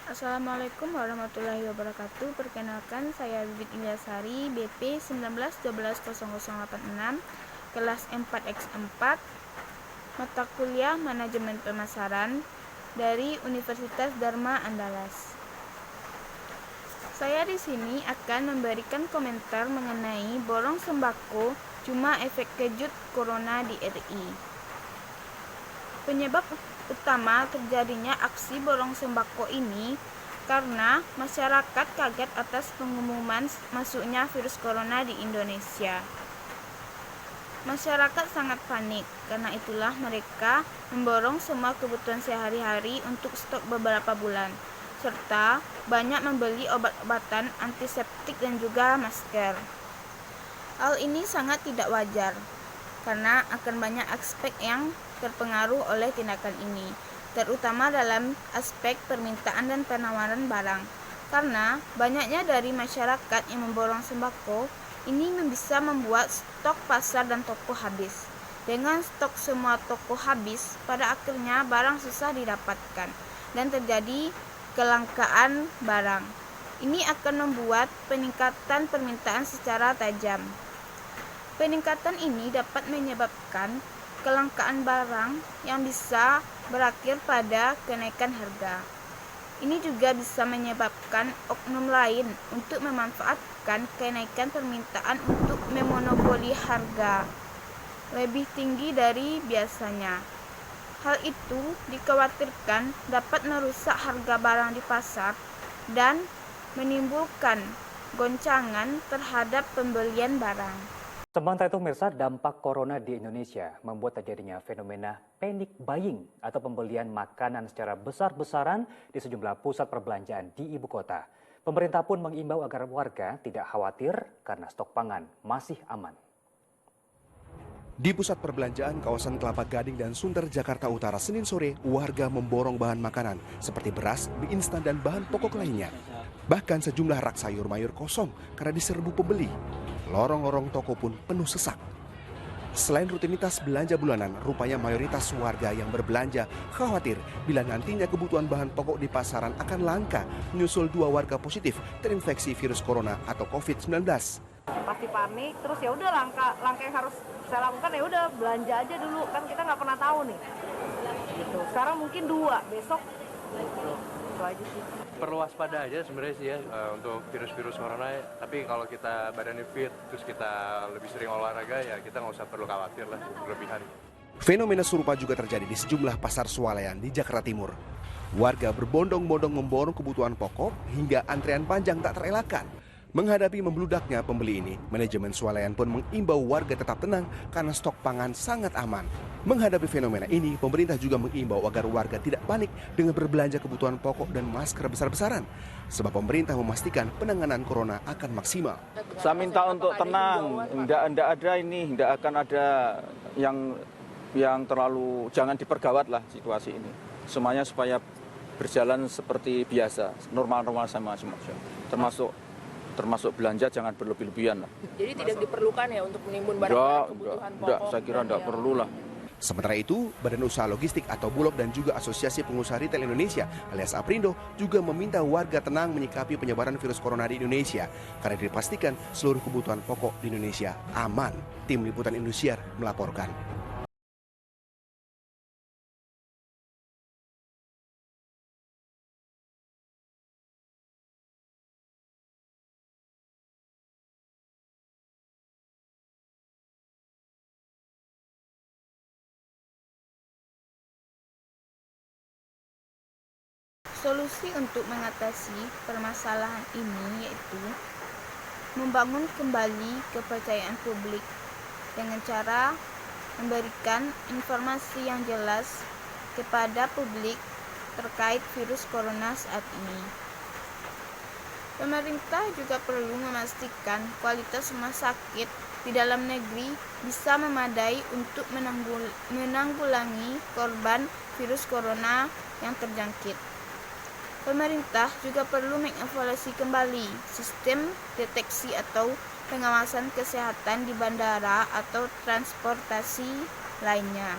Assalamualaikum warahmatullahi wabarakatuh. Perkenalkan, saya Bibit Ilyasari, BP 19120086, kelas 4X4, mata kuliah Manajemen Pemasaran dari Universitas Dharma Andalas. Saya di sini akan memberikan komentar mengenai borong sembako cuma efek kejut corona di RI. Penyebab utama terjadinya aksi borong sembako ini karena masyarakat kaget atas pengumuman masuknya virus corona di Indonesia. Masyarakat sangat panik, karena itulah mereka memborong semua kebutuhan sehari-hari untuk stok beberapa bulan, serta banyak membeli obat-obatan antiseptik dan juga masker. Hal ini sangat tidak wajar, karena akan banyak aspek yang terpengaruh oleh tindakan ini, terutama dalam aspek permintaan dan penawaran barang. Karena banyaknya dari masyarakat yang memborong sembako, ini bisa membuat stok pasar dan toko habis. Dengan stok semua toko habis, pada akhirnya barang susah didapatkan dan terjadi kelangkaan barang. Ini akan membuat peningkatan permintaan secara tajam. Peningkatan ini dapat menyebabkan kelangkaan barang yang bisa berakhir pada kenaikan harga. Ini juga bisa menyebabkan oknum lain untuk memanfaatkan kenaikan permintaan untuk memonopoli harga lebih tinggi dari biasanya. Hal itu dikhawatirkan dapat merusak harga barang di pasar dan menimbulkan goncangan terhadap pembelian barang. Sementara itu, pemirsa, dampak corona di Indonesia membuat terjadinya fenomena panic buying atau pembelian makanan secara besar-besaran di sejumlah pusat perbelanjaan di ibu kota. Pemerintah pun mengimbau agar warga tidak khawatir karena stok pangan masih aman. Di pusat perbelanjaan kawasan Kelapa Gading dan Sunter, Jakarta Utara, Senin sore, warga memborong bahan makanan seperti beras, mie instan, dan bahan pokok lainnya. Bahkan sejumlah rak sayur mayur kosong karena diserbu pembeli. Lorong-lorong toko pun penuh sesak. Selain rutinitas belanja bulanan, rupanya mayoritas warga yang berbelanja khawatir bila nantinya kebutuhan bahan pokok di pasaran akan langka menyusul 2 warga positif terinfeksi virus corona atau COVID-19. Pasti panik, terus ya udah langkah yang harus saya lakukan ya udah belanja aja dulu, kan kita nggak pernah tahu nih. Gitu. Sekarang mungkin 2, besok itu aja sih. Perlu waspada aja sebenarnya sih ya untuk virus-virus corona. Tapi kalau kita badannya fit, terus kita lebih sering olahraga, ya kita nggak usah perlu khawatir lah berlebihan. Fenomena serupa juga terjadi di sejumlah pasar swalayan di Jakarta Timur. Warga berbondong-bondong memborong kebutuhan pokok hingga antrean panjang tak terelakkan. Menghadapi membludaknya pembeli ini, manajemen swalayan pun mengimbau warga tetap tenang karena stok pangan sangat aman. Menghadapi fenomena ini, pemerintah juga mengimbau agar warga tidak panik dengan berbelanja kebutuhan pokok dan masker besar-besaran. Sebab pemerintah memastikan penanganan corona akan maksimal. Saya minta untuk tenang, tidak akan ada yang terlalu, jangan dipergawat lah situasi ini. Semuanya supaya berjalan seperti biasa, normal-normal sama termasuk belanja jangan berlebih-lebihan lah. Jadi tidak diperlukan ya untuk menimbun barang-barang kebutuhan pokok? Saya kira tidak perlu lah. Sementara itu, Badan Usaha Logistik atau Bulog dan juga Asosiasi Pengusaha Retail Indonesia alias APRindo juga meminta warga tenang menyikapi penyebaran virus corona di Indonesia karena dipastikan seluruh kebutuhan pokok di Indonesia aman. Tim Liputan Indosiar melaporkan. Solusi untuk mengatasi permasalahan ini yaitu membangun kembali kepercayaan publik dengan cara memberikan informasi yang jelas kepada publik terkait virus corona saat ini. Pemerintah juga perlu memastikan kualitas rumah sakit di dalam negeri bisa memadai untuk menanggulangi korban virus corona yang terjangkit. Pemerintah juga perlu mengevaluasi kembali sistem deteksi atau pengawasan kesehatan di bandara atau transportasi lainnya.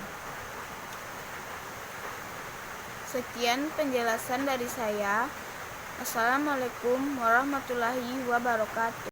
Sekian penjelasan dari saya. Assalamualaikum warahmatullahi wabarakatuh.